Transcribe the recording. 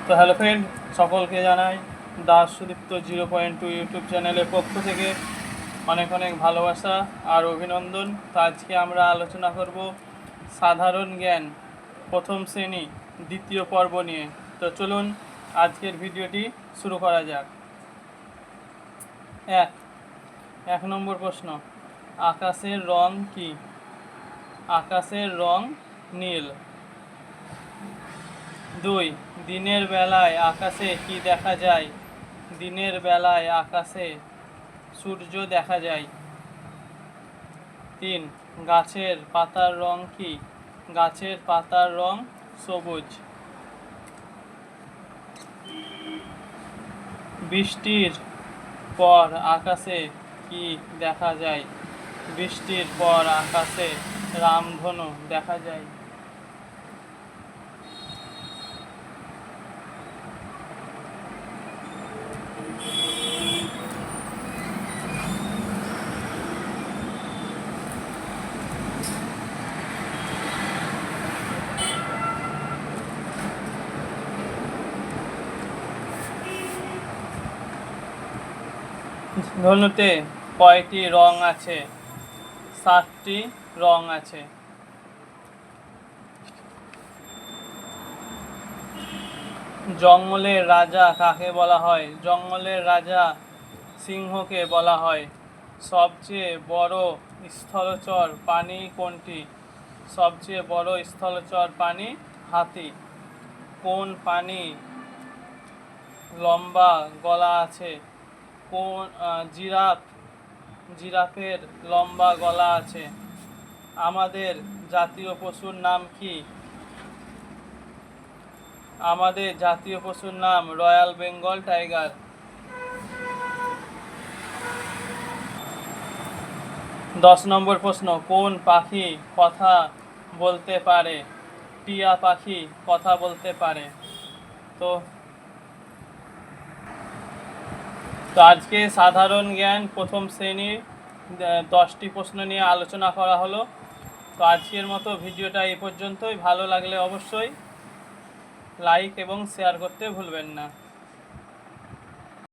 তো hello friend, সকলকে জানাই দাস সুদীপ্ত 0.2 ইউটিউব চ্যানেলের পক্ষ থেকে অনেক অনেক ভালোবাসা আর অভিনন্দন। তো আজকে আমরা আলোচনা করব সাধারণ জ্ঞান প্রথম শ্রেণী দ্বিতীয় পর্ব নিয়ে। তো চলুন আজকের ভিডিওটি শুরু করা যাক। এক নম্বর প্রশ্ন, আকাশের রং কি? আকাশের রং নীল। 2. দিনের বেলায় আকাশে কি দেখা যায়? দিনের বেলায় আকাশে সূর্য দেখা যায়। 3. গাছের পাতার রং কি? গাছের পাতার রং সবুজ। বৃষ্টির পর আকাশে কি দেখা যায়? বৃষ্টির পর আকাশে রামধনু দেখা যায়। ধনুতে কয়টি রং আছে? 7টি রং আছে। জঙ্গলের রাজা কাকে বলা হয়? জঙ্গলের রাজা সিংহকে বলা হয়। সবচেয়ে বড় স্থলচর প্রাণী কোনটি? সবচেয়ে বড় স্থলচর প্রাণী হাতি। কোন প্রাণী লম্বা গলা আছে? কোন জিরাফের লম্বা গলা আছে। আমাদের জাতীয় পশুর নাম কি? আমাদের জাতীয় পশুর নাম রয়্যাল বেঙ্গল টাইগার। 10 নম্বর প্রশ্ন, কোন পাখি কথা বলতে পারে? টিয়া পাখি কথা বলতে পারে। তো আজকে সাধারণ জ্ঞান প্রথম শ্রেণীর 10টি প্রশ্ন নিয়ে আলোচনা করা হলো। তো আজকের মতো ভিডিওটা এই পর্যন্তই। ভালো লাগলে অবশ্যই লাইক এবং শেয়ার করতে ভুলবেন না।